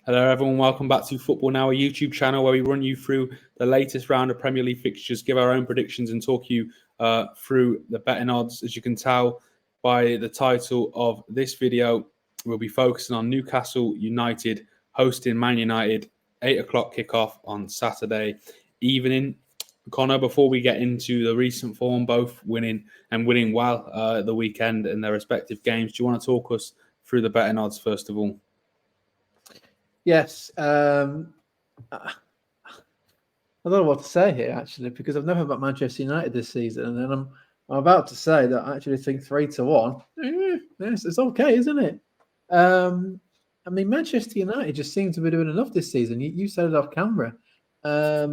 Hello, everyone. Welcome back to Football Now, a YouTube channel where we run you through the latest round of Premier League fixtures, give our own predictions, and talk you through the betting odds. As you can tell by the title of this video, we'll be focusing on Newcastle United hosting Man United, 8 o'clock kickoff on Saturday evening. Connor, before we get into the recent form, both winning well the weekend in their respective games, do you want to talk us through the betting odds first of all? Yes. I don't know what to say here, actually, because I've never bet Manchester United this season. And then I'm about to say that I actually think 3-1. Yes, it's okay, isn't it? I mean, Manchester United just seem to be doing enough this season. You said it off camera. I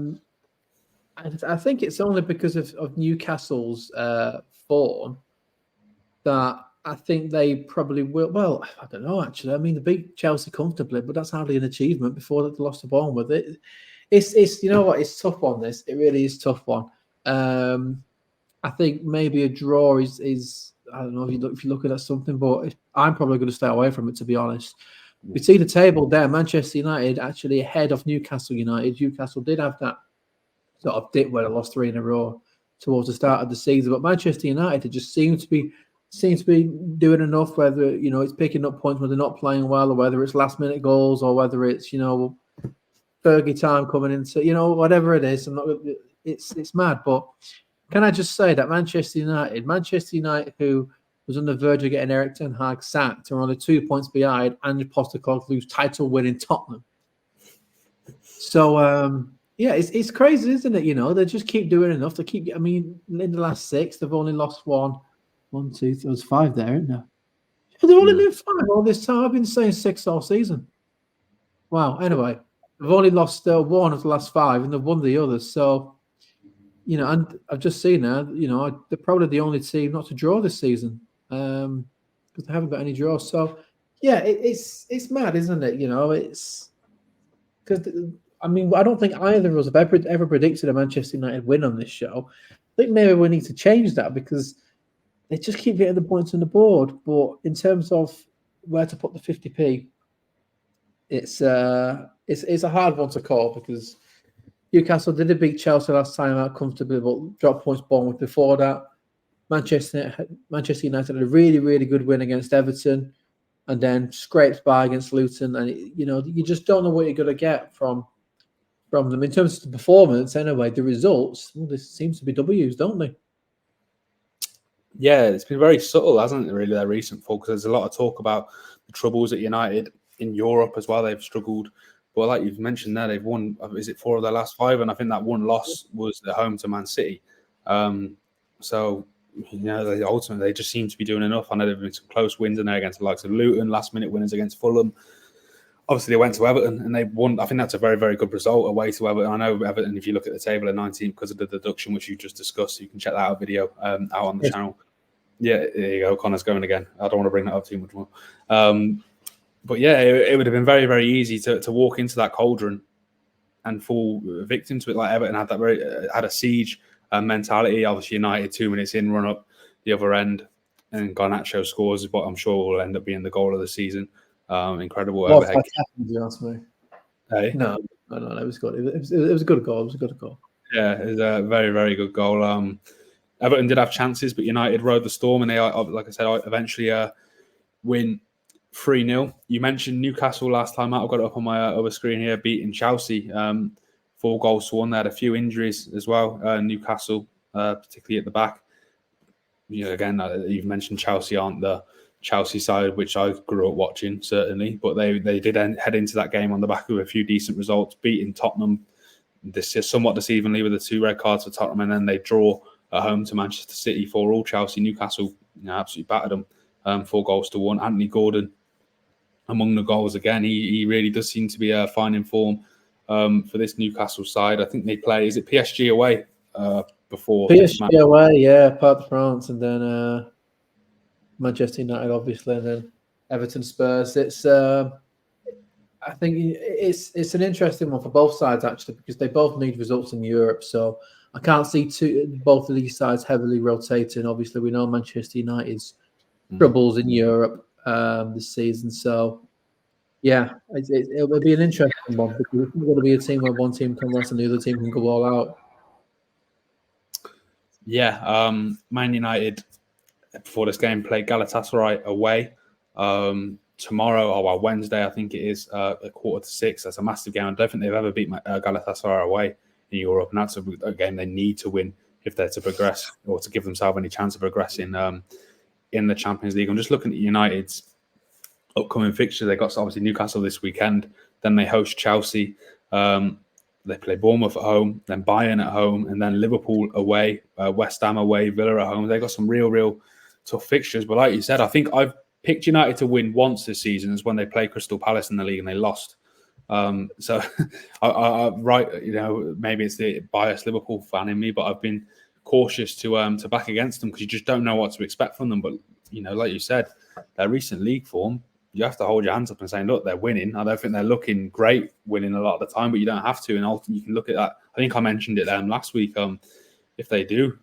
think it's only because of Newcastle's form that I think they probably will. Well, I don't know, actually. I mean, they beat Chelsea comfortably, but that's hardly an achievement before they lost the ball with it. It's you know what? It's tough on this. It really is tough one. I think maybe a draw is I don't know if you're looking at something, but I'm probably going to stay away from it, to be honest. We see the table there. Manchester United actually ahead of Newcastle United. Newcastle did have that sort of dip where they lost 3 in a row towards the start of the season, but Manchester United just seems to be doing enough, whether it's picking up points when they're not playing well, or whether it's last minute goals, or whether it's Fergie time coming into whatever it is. It's mad, but can I just say that Manchester United, who was on the verge of getting Erik ten Hag sacked, are only 2 points behind Ange Postecoglou's title-winning Tottenham. So yeah, it's crazy, isn't it? They just keep doing enough. In the last 6, they've only lost 1, 2, there was 5 there, isn't there? They've only been 5 all this time. I've been saying 6 all season. Wow. Anyway, they've only lost 1 of the last 5, and they've won the others. So, and I've just seen now, they're probably the only team not to draw this season because they haven't got any draws. So, yeah, it's mad, isn't it? It's because I don't think either of us have ever predicted a Manchester United win on this show. I think maybe we need to change that because they just keep getting the points on the board. But in terms of where to put the 50p, it's a hard one to call because Newcastle did beat Chelsea last time out comfortably, but dropped points Bournemouth before that. Manchester United had a really, really good win against Everton, and then scraped by against Luton. And you just don't know what you're going to get from them in terms of the performance. Anyway, the results, this seems to be W's, don't they? Yeah, it's been very subtle, hasn't it, really, their recent fall? Because there's a lot of talk about the troubles at United in Europe as well. They've struggled. But like you've mentioned there, they've won, is it 4 of their last 5? And I think that one loss was at home to Man City. So, ultimately, they just seem to be doing enough. I know they've been some close wins in there against the likes of Luton, last-minute winners against Fulham. Obviously, they went to Everton and they won. I think that's a very, very good result away to Everton. I know Everton, if you look at the table at 19, because of the deduction, which you just discussed, you can check that out video out on the channel. Yeah, there you go. Connor's going again. I don't want to bring that up too much more. But yeah, it would have been very, very easy to walk into that cauldron and fall victim to it. Like Everton had a siege mentality. Obviously, United 2 minutes in, run up the other end, and Garnacho scores what I'm sure will end up being the goal of the season. Incredible overhead. You ask me. Hey? No, it was good. It was a good goal. It was a good goal. Yeah, it was a very, very good goal. Everton did have chances, but United rode the storm, and they, like I said, eventually win 3-0. You mentioned Newcastle last time out. I've got it up on my other screen here, beating Chelsea 4-1. They had a few injuries as well. Newcastle, particularly at the back. Again, you've mentioned Chelsea aren't the Chelsea side, which I grew up watching, certainly. But they did head into that game on the back of a few decent results, beating Tottenham this year somewhat deceivingly with the 2 red cards for Tottenham, and then they draw at home to Manchester City 4-4. Chelsea, Newcastle absolutely battered them 4-1. Anthony Gordon among the goals again. He really does seem to be finding form for this Newcastle side. I think they play, is it PSG away before? PSG away, yeah, part of France, and then Manchester United, obviously, and then Everton, Spurs. It's I think it's an interesting one for both sides, actually, because they both need results in Europe. So I can't see both of these sides heavily rotating. Obviously, we know Manchester United's troubles in Europe this season. So Yeah, it will be an interesting one because it's not going to be a team where one team can rest and the other team can go all out. Yeah, Man United before this game play Galatasaray away tomorrow, or well, Wednesday, I think it is, at 5:45. That's a massive game. I don't think they've ever beat Galatasaray away in Europe, and that's a game they need to win if they're to progress or to give themselves any chance of progressing in the Champions League. I'm just looking at United's upcoming fixture. They got obviously Newcastle this weekend, then they host Chelsea. They play Bournemouth at home, then Bayern at home, and then Liverpool away, West Ham away, Villa at home. They got some real tough fixtures. But like you said, I think I've picked United to win once this season, is when they played Crystal Palace in the league and they lost. So, right, maybe it's the biased Liverpool fan in me, but I've been cautious to back against them because you just don't know what to expect from them. But like you said, their recent league form, you have to hold your hands up and say, look, they're winning. I don't think they're looking great winning a lot of the time, but you don't have to. And ultimately, you can look at that. I think I mentioned it last week. If they do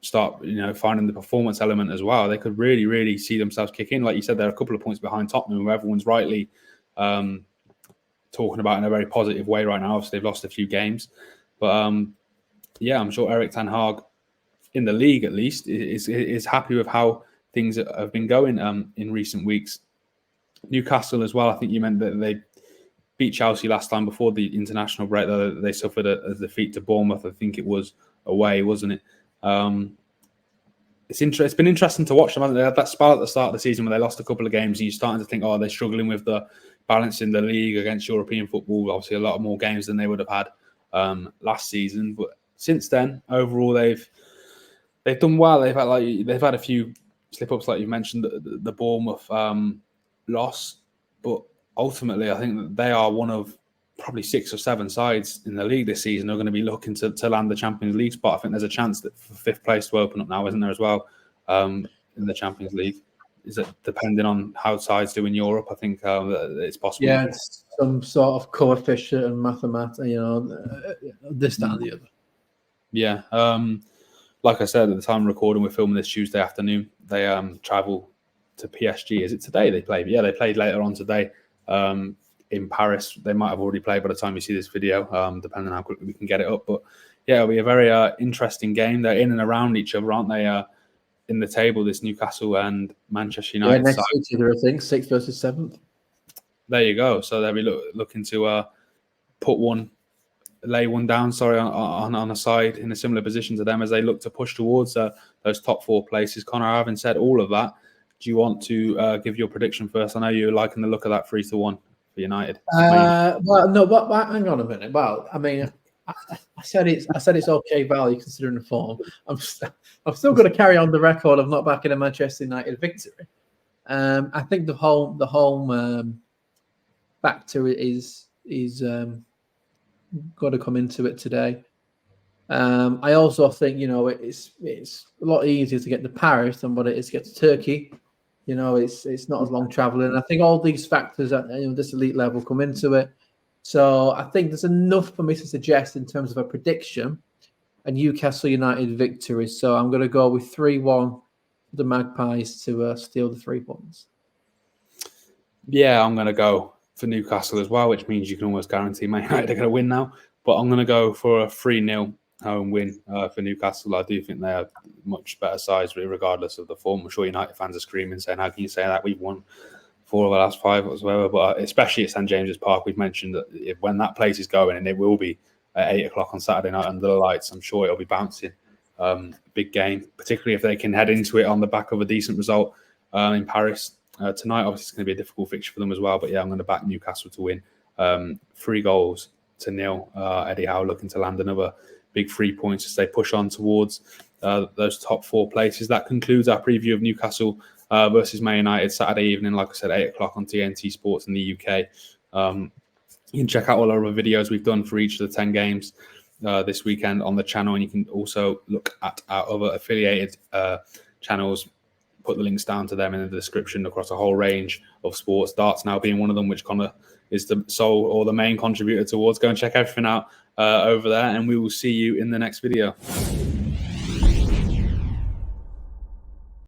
start, finding the performance element as well, they could really see themselves kick in. Like you said, they're a couple of points behind Tottenham, who everyone's rightly talking about in a very positive way right now. Obviously, they've lost a few games. But, I'm sure Erik ten Hag, in the league at least, is happy with how things have been going in recent weeks. Newcastle as well. I think you meant that they beat Chelsea last time before the international break. They suffered a defeat to Bournemouth. I think it was away, wasn't it? It's been interesting to watch them. Haven't they? They had that spell at the start of the season where they lost a couple of games, and you're starting to think, they're struggling with the balance in the league against European football. Obviously, a lot more games than they would have had last season. But since then, overall, they've done well. They've had a few slip ups, like you mentioned, the Bournemouth loss, but ultimately I think that they are one of probably 6 or 7 sides in the league this season who are going to be looking to land the Champions League spot. I think there's a chance that for 5th place to open up now, isn't there, as well, in the Champions League? Is it depending on how sides do in Europe? I think it's possible. Yeah, it's some sort of coefficient and mathematics, this, that, and the other. Yeah. Like I said, at the time of recording, we're filming this Tuesday afternoon. They travel to PSG. Is it today they played? Yeah, they played later on today in Paris. They might have already played by the time you see this video, depending on how quickly we can get it up. But yeah, it'll be a very interesting game. They're in and around each other, aren't they? In the table, this Newcastle and Manchester United. Yeah, next to each other, I think 6th versus 7th. There you go. So they'll be looking to lay one down. On a side in a similar position to them as they look to push towards those top 4 places. Connor, having said all of that, do you want to give your prediction first? I know you're liking the look of that 3-1 for United. Well, no, but hang on a minute. Well, I mean, I said it's okay value considering the form. I'm still going to carry on the record of not backing a Manchester United victory. I think the home factor is got to come into it today. I also think it's a lot easier to get to Paris than what it is to get to Turkey. It's not as long traveling. I think all these factors at this elite level come into it. So I think there's enough for me to suggest in terms of a prediction, a Newcastle United victory. So I'm going to go with 3-1 for the Magpies to steal the 3 points. Yeah, I'm going to go for Newcastle as well, which means you can almost guarantee Man United are going to win now. But I'm going to go for a 3-0 home win for Newcastle. I do think they're much better sides, regardless of the form. I'm sure United fans are screaming, saying, how can you say that? We've won 4 of the last 5 or whatever. But especially at St James's Park, we've mentioned that when that place is going, and it will be at 8 o'clock on Saturday night under the lights, I'm sure it'll be bouncing. Big game, particularly if they can head into it on the back of a decent result in Paris. Tonight, obviously, it's going to be a difficult fixture for them as well. But yeah, I'm going to back Newcastle to win 3-0. Eddie Howe looking to land another big 3 points as they push on towards those top 4 places. That concludes our preview of Newcastle versus Man United Saturday evening, like I said, 8 o'clock on TNT Sports in the UK. You can check out all our other videos we've done for each of the 10 games this weekend on the channel, and you can also look at our other affiliated channels. Put the links down to them in the description across a whole range of sports. Darts now being one of them, which Connor is the sole or the main contributor towards. Go and check everything out over there, and we will see you in the next video.